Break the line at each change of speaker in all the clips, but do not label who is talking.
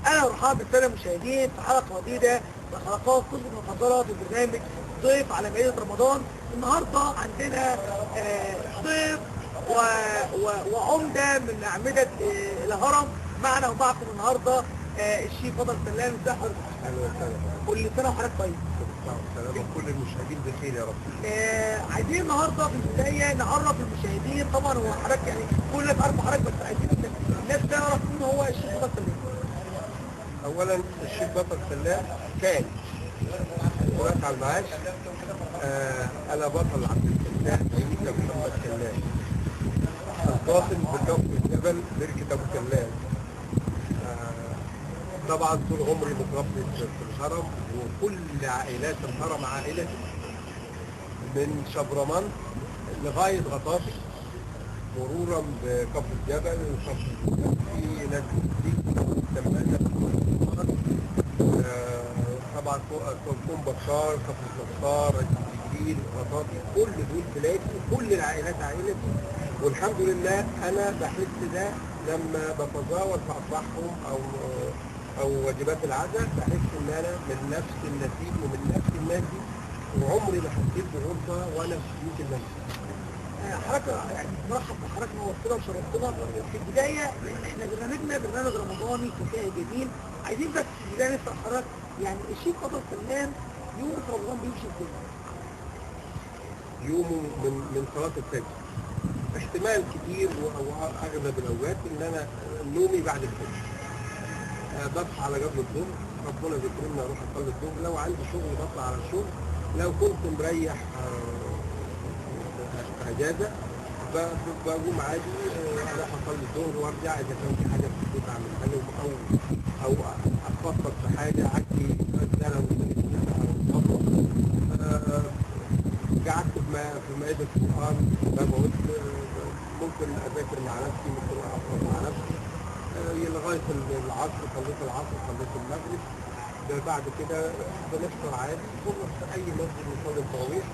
اهلا ومرحبا بالساده المشاهدين في حلقه جديده من حلقات كل المفضله في البرنامج ضيف على مائده رمضان. النهارده عندنا ضيف وعمده من اعمده الهرم معنا ومعكم النهارده الشيف فضل سلام. ازي حضرتك؟
اهلا وسهلا.
كل سنه وحضرتك طيب.
والسلام وكل المشاهدين بخير يا رب.
عايزين النهارده في البدايه نعرف المشاهدين، طبعا هو حضرتك يعني كل الناس عارفه حضرتك، بس عايزين الناس تعرف مين هو الشيف فضل سلام.
اولا الشيف بطل سلام كان دلوقتي على المعاش. انا بطل عبد الفتاح عيسى محمد سلام، القاسم بكفر الجبل بركه ابو سلام. طبعا طول عمري متربي في الهرم، وكل عائلات الهرم عائلتي من شبرمان لغايه غطاسي مرورا بكفر الجبل وكفر الجبل ناس سمانا طبعا كوم بكار كفر النصار الجبيل غطاسي، كل دول بلادي وكل العائلات عائلتي. والحمد لله انا بحس ده لما بتزاور في افراحهم او واجبات العزاء، بحس ان انا من نفس النسيج ومن نفس الناس دي، وعمري ما حسيت بغربه وانا في بيوت الناس.
حضرتك يعني مرحب بحضرتك، نورتنا وشرفتنا في البدايه. احنا برنامجنا برنامج رمضاني فكاهي جميل. عايزين بس في البدايه نسال حضرتك يعني الشيف فضل سلام يوم في رمضان بيمشي ازاي؟
يومه من صلاه الفجر، احتمال كتير او اغلب الاوقات ان انا نومي بعد الفجر. بصحى على قبل الظهر، ربنا يكرمني اروح اصلي الظهر. لو عندي شغل بطلع على الشغل، لو كنت مريح اجازه بقوم عادي اروح اصلي الظهر وارجع. اذا كان في حاجه في البيت اعملها لهم او اتخصص في حاجه عندي مساله قعدت في مائده القران بقعد، ممكن اذاكر مع نفسي، ممكن اقرا مع نفسي لغايه العصر. صليت العصر، صليت المغرب، بعد كده بنفطر عادي بنروح في اي مسجد نصلي التراويح،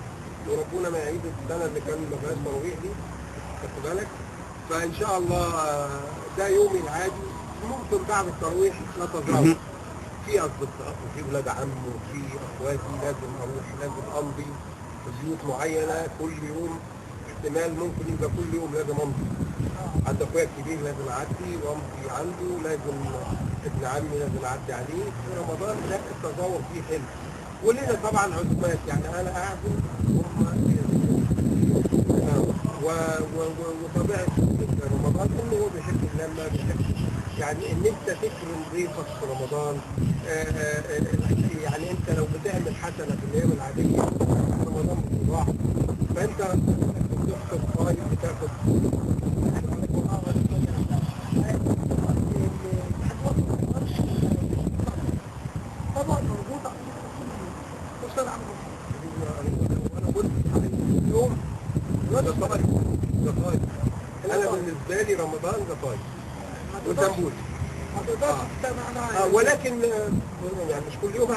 وربنا ما يعيد السنه اللي كان ما فيهاش تراويح دي، خدت بالك. فان شاء الله ده يومي العادي. ممكن بعد التراويح نتزاور في اصدقاء وفي ولاد عم وفي اخواتي، لازم اروح، لازم امضي في بيوت معينه كل يوم. احتمال ممكن يبقى كل يوم لازم امضي عند اخويا الكبير، لازم اعدي وامضي عنده، لازم ابن عمي لازم اعدي عليه. في رمضان لا التزاور فيه حلو، ولنا طبعا عزومات، يعني انا اعزم وطبيعه رمضان انه هو بيحب اللمه، بيحب يعني ان انت تكرم ضيفك في رمضان. يعني انت لو بتعمل حسنه في الايام العاديه في رمضان بتضاعف، فانت بتحصل طايف بتاخد.
طبعا موجود استاذ عمرو.
وانا قلت اليوم زفاير زفاير. انا بالنسبه لي رمضان زفاير وزنبول.
ما تقدرش تستمع معايا.
ولكن يعني مش كل يوم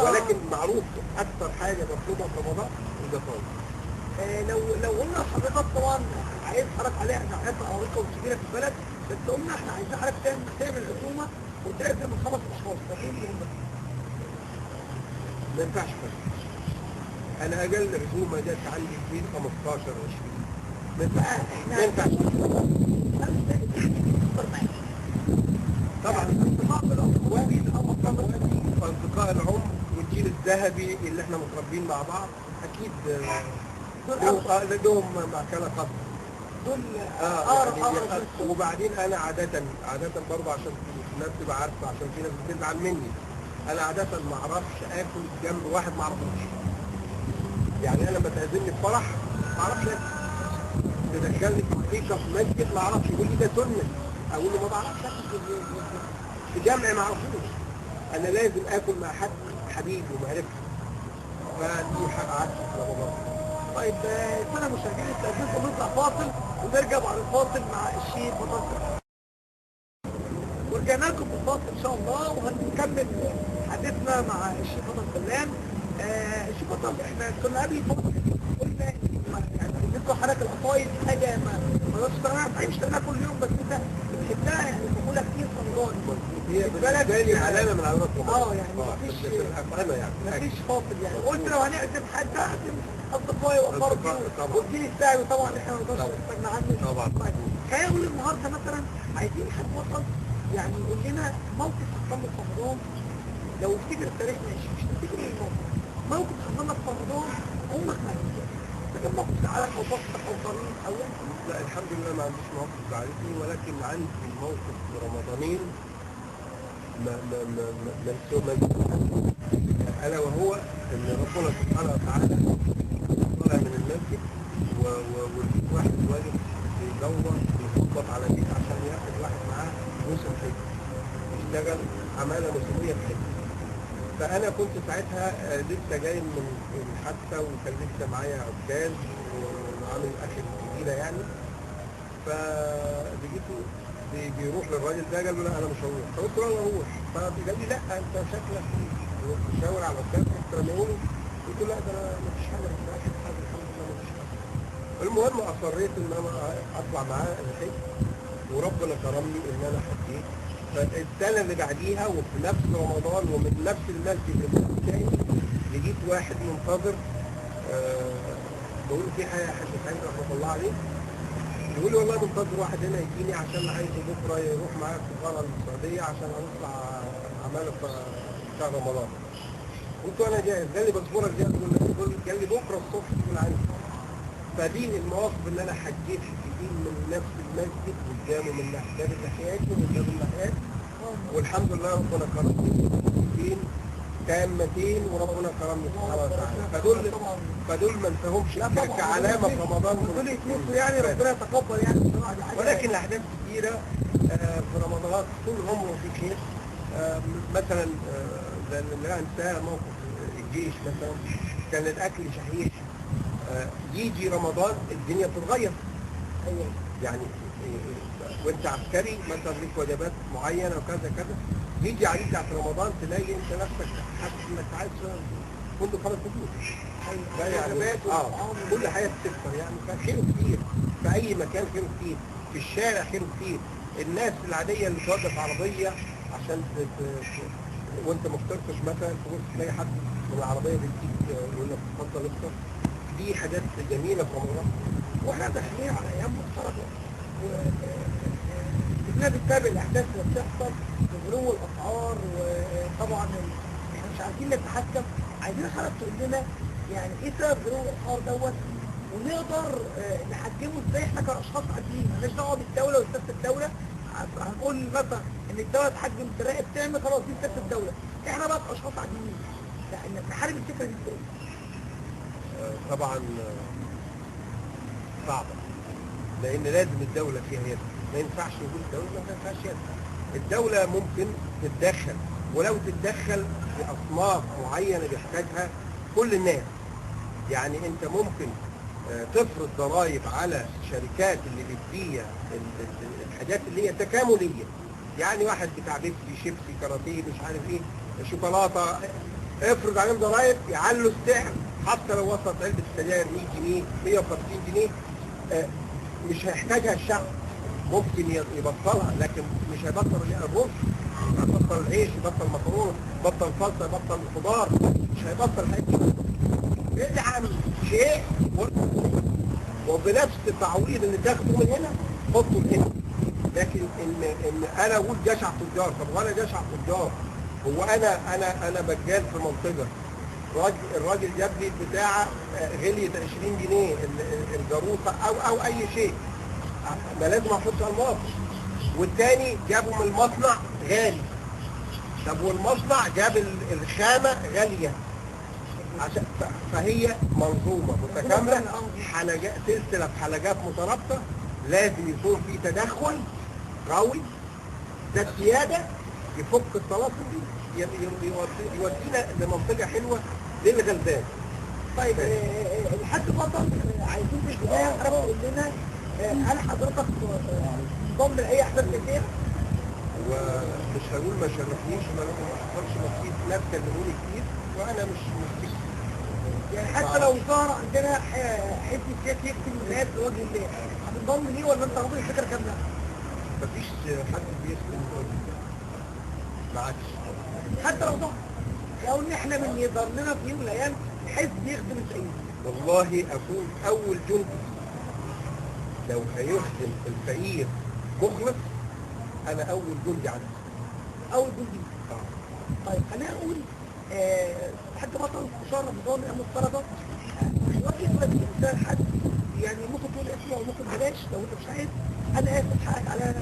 ولكن معروف اكثر حاجه مطلوبه في رمضان الزفاير.
لو قلنا لحضرتك طبعا عايز حضرتك عليها احنا حاجات عريقه وكبيره في البلد، بس قلنا احنا عايزين حضرتك تعمل عزومه وتعزم من 5 اشخاص، فاكرين هم؟
ما ينفعش كده. انا اقل عزومه جت عندي في 15 20. ما ينفعش. ما ينفعش طبعا. اصدقاء العمر والجيل الذهبي اللي احنا متربيين مع بعض اكيد لهم مكانه خاصه دول. يعني وبعدين انا عاده برضه عشان الناس تبقى عارفه، عشان في ناس بتزعل مني، انا عاده ما اعرفش اكل جنب واحد ما اعرفوش. يعني انا لما تعزمني في فرح ما اعرفش اكل، تدخلني في حقيقه في مسجد ما اعرفش، يقول لي ده سنه، اقول له ما بعرفش اكل في جمع ما اعرفوش. انا لازم اكل مع حد حبيبي ومعرفه، فدي قعدت في رمضان.
طيب الساده المشاهدين استاذنكم نطلع فاصل ونرجع بعد الفاصل مع الشيف فضل سلام. ورجعنا لكم في الفاصل ان شاء الله وهنكمل حديثنا مع الشيف فضل سلام. الشيف فضل احنا كنا قبل الفاصل قلنا يعني بالنسبه لحضرتك القصايد حاجه ما خلاص انا ما بحبش تعملها كل يوم، بس انت بتحبها يعني بتاكلها كتير في رمضان.
هي بالنسبه لي علامه من علامات رمضان.
يعني مفيش
في الأطعمة يعني
مفيش فاصل يعني. قلت لو هنعزم حد اعزم اصدقائي واقاربي والجيل الثاني طبعا احنا ما نقدرش نستغنى عنه
طبعا.
خلينا نقول النهارده مثلا عايزين حد وسط يعني يقول لنا موقف حصل له في رمضان، لو افتكر التاريخ مش تفتكر موقف حصل لك في رمضان عمرك ما هتنساه. لكن موقف زعلك او بسطك او طريق او يعني.
لا الحمد لله ما عنديش مواقف زعلتني، ولكن عندي موقف رمضانين ما الا وهو ان ربنا سبحانه وتعالى طالع من المسجد والواحد واقف بيدور بيخبط على بيت عشان ياخد واحد معاه موسم حج يشتغل عماله موسميه في حج. فانا كنت ساعتها لسه جاي من الحادثه وكان لسه معايا عكاز وعامل اكل كبيره يعني. فلقيته بيروح للراجل ده قال له لا انا مش هروح، فقلت له انا هروح. فقال لي لا انت شكلك بتشاور على العكاز رحت رميهولي. قلت له لا ده انا مفيش حاجه مش رايح حاجه الحمد لله مفيش حاجه. المهم اصريت ان انا اطلع معاه الحج وربنا كرمني ان انا حجيت. فالسنه اللي بعديها وفي نفس رمضان ومن نفس المسجد الثاني لقيت واحد منتظر بقول في حاجه حاج سعيد رحمه الله عليه يقول لي والله منتظر واحد هنا يجيني عشان عايزه بكره يروح معايا السفاره السعوديه عشان هنطلع عماله في شهر رمضان. قلت له انا جاهز. قال لي بصبرك جاهز. قال لي بكره الصبح تكون عندي. فدي المواقف اللي انا حجيت حجتين من نفس المسجد والجامع من ناحيه الناحيات ومن باب الناحيات والحمد لله ربنا كرمني حجتين تامتين وربنا كرمني سبحانه وتعالى. فدول ما انتهمش كعلامه في رمضان
دول يتنسوا يعني ربنا يتقبل يعني.
ولكن احداث كثيره في رمضان طول عمره في خير. مثلا لا انساه موقف الجيش مثلا كان الاكل شحيح. يجي رمضان الدنيا بتتغير يعني وانت عسكري مثلا ليك وجبات معينه وكذا كذا. يجي عليك ساعه رمضان تلاقي انت نفسك حاسس انك عايز فندق 5 نجوم وجبات كل حاجه بتكتر يعني. فخير كتير في اي مكان، خير كتير في الشارع، خير كتير. الناس العاديه اللي توقف عربيه عشان وانت ما فطرتش مثلا تبص تلاقي حد من العربيه بيديك يقول لك اتفضل افطر. دي حاجات جميله في رمضان.
واحنا داخلين على ايام مفترضه بدنا بنتابع الاحداث اللي بتحصل وغلو الاسعار وطبعا احنا مش عارفين نتحكم. عايزين حضرتك تقول لنا يعني ايه سبب غلو الاسعار دوت ونقدر نحجمه ازاي احنا كاشخاص عاديين. مالناش دعوه بالدوله وسياسه الدوله. هنقول مثلا ان الدوله تحجم تراقب تعمل خلاص دي سياسه الدوله. احنا بقى كاشخاص عاديين نحارب الفكره دي ازاي؟
طبعا صعبة لأن لازم الدولة فيها يد. ما ينفعش يقول الدولة ما ينفعش يد. الدولة ممكن تتدخل ولو تتدخل في أصناف معينة بيحتاجها كل الناس. يعني أنت ممكن تفرض ضرائب على شركات اللي بتبيع الحاجات اللي هي تكاملية. يعني واحد بتاع بيبسي شيبسي كاراتيه مش عارف ايه شوكولاتة افرض عليهم ضرائب يعلوا السعر حتى لو وصلت علبة السجاير 100 جنيه 150 جنيه مش هيحتاجها الشعب. ممكن يبطلها لكن مش هيبطل الرز، يبطل العيش، يبطل مكرونه، يبطل صلصه، يبطل خضار، مش هيبطل حاجه. ادعم شيء وبنفس التعويض اللي تاخده من هنا حطه هنا. لكن ان انا اقول جشع تجار. طب وانا جشع تجار هو انا بجال في منطقه الراجل جاب لي البتاعه غليت 20 جنيه الجاروسه او اي شيء ما لازم احط الماط. والتاني جابه من المصنع غالي. طب والمصنع جاب الخامه غاليه عشان فهي منظومه متكامله حلقات سلسله بحلقات مترابطه. لازم يكون في تدخل قوي ده السياده يفك الطلاسم دي يودينا لمنطقه حلوه للغلبان.
طيب الحاج بطل عايزين في البدايه حضرتك تقول لنا هل حضرتك ضمن اي احداث كتير؟
ومش هقول ما شرفنيش ما حصلش نصيب ناس كلموني كتير وانا مش كتير.
يعني حتى لو ظهر عندنا حزب سياسي يكتب الناس لوجه الله تنضم ليه ولا انت واخد الفكره كامله؟
مفيش حد بيخدم ما عادش.
حتى لو ضغط لو نحلم ان يظهر لنا في يوم من الايام حزب يخدم الفقير.
والله اكون اول جندي لو هيخدم الفقير مخلص، انا اول جندي عنه.
اول جندي. طيب خلينا نقول حاجه بطل شهر رمضان ايام السلطه، دلوقتي يقول لك الانسان حد يعني ممكن تقول اسمه او ممكن بلاش لو انت مش عايز، انا اسف حقك على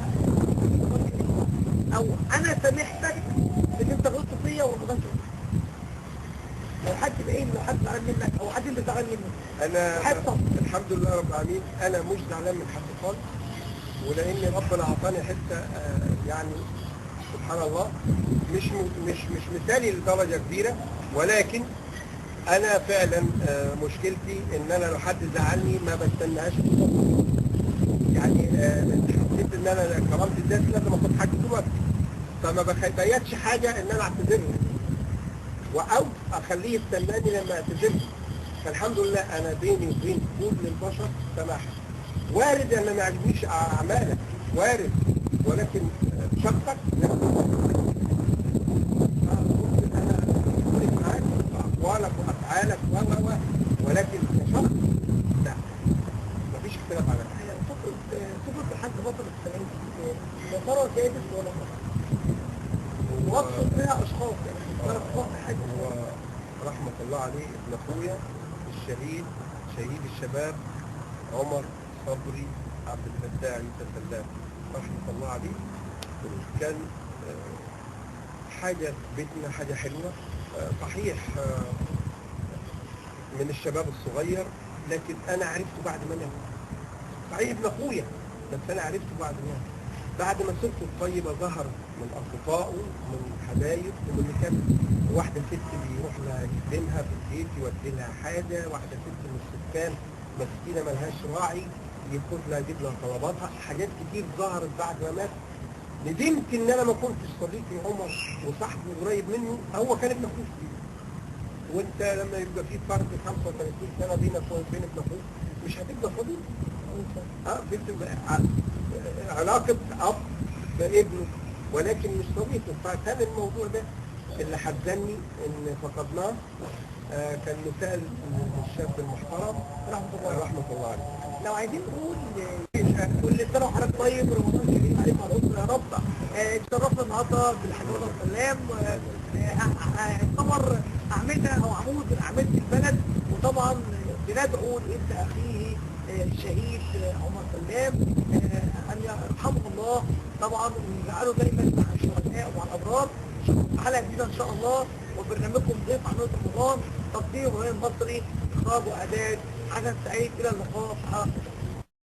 او انا سامحتك ان انت غلطت فيا ورمضان كده. لو حد بعيد، لو حد زعلان منك او حد انت زعلان منه،
انا
حتى
الحمد لله رب العالمين انا مش زعلان من حد خالص، ولان ربنا اعطاني حته يعني سبحان الله مش مثالي لدرجه كبيره، ولكن انا فعلا مشكلتي ان انا لو حد زعلني ما بستناهاش يعني حسيت ان انا كرامتي الذات لازم اخد حاجه دلوقتي، فما بيتش حاجه ان انا اعتذر له او اخليه يستناني لما اعتذر له. فالحمد لله انا بيني وبين كل البشر سماحه. وارد ان ما يعجبنيش اعمالك، وارد، ولكن شخصك لا. ممكن انا اختلف معاك في اقوالك وافعالك ولكن كشخص لا، مفيش اختلاف على كده.
صفة الحاج بطل السلام يا ترى سادس ولا بطل؟ وصف فيها اشخاص يعني حاجة.
هو رحمة الله عليه ابن اخويا الشهيد، شهيد الشباب عمر صبري عبد الفتاح عيسى سلام رحمة الله عليه. كان حاجة في بيتنا حاجة حلوة، صحيح من الشباب الصغير، لكن أنا عرفته بعد ما نام. صحيح ابن أخويا بس أنا عرفته بعد ما نام. بعد ما سيرته الطيبة ظهر من أصدقائه ومن حبايب ومن اللي كان واحدة ست بيروح لها يخدمها في البيت يودي لها حاجة، واحدة ست من السكان مسكينة ملهاش راعي ياخد لها يجيب لها طلباتها، حاجات كتير ظهرت بعد ما مات. ندمت ان انا ما كنتش صديقي عمر وصاحبه قريب منه، هو كان ابن اخوه. وانت لما يبقى في فرق 35 سنه بينك وبين ابن اخوك مش هتبقى صديق. بتبقى علاقه اب بابنه ولكن مش صديق. فكان الموضوع ده اللي حزني ان فقدناه. كان مثال الشاب المحترم رحمه الله عليه.
لو عايزين نقول كل سنه وحضرتك طيب ورمضان كريم عليك وعلى الاسره يا رب. اتشرفنا النهارده بالحاج بطل سلام، يعتبر اعمده او عمود من اعمده البلد، وطبعا بندعو لابن اخيه الشهيد عمر سلام ان يرحمه الله طبعا ويجعله دايما مع الشهداء ومع الابرار. حلقه جديده ان شاء الله وبرنامجكم ضيف عن رمضان، تقدير ابراهيم بصري، اخراج واعداد حسن سعيد. الى اللقاء في حلقه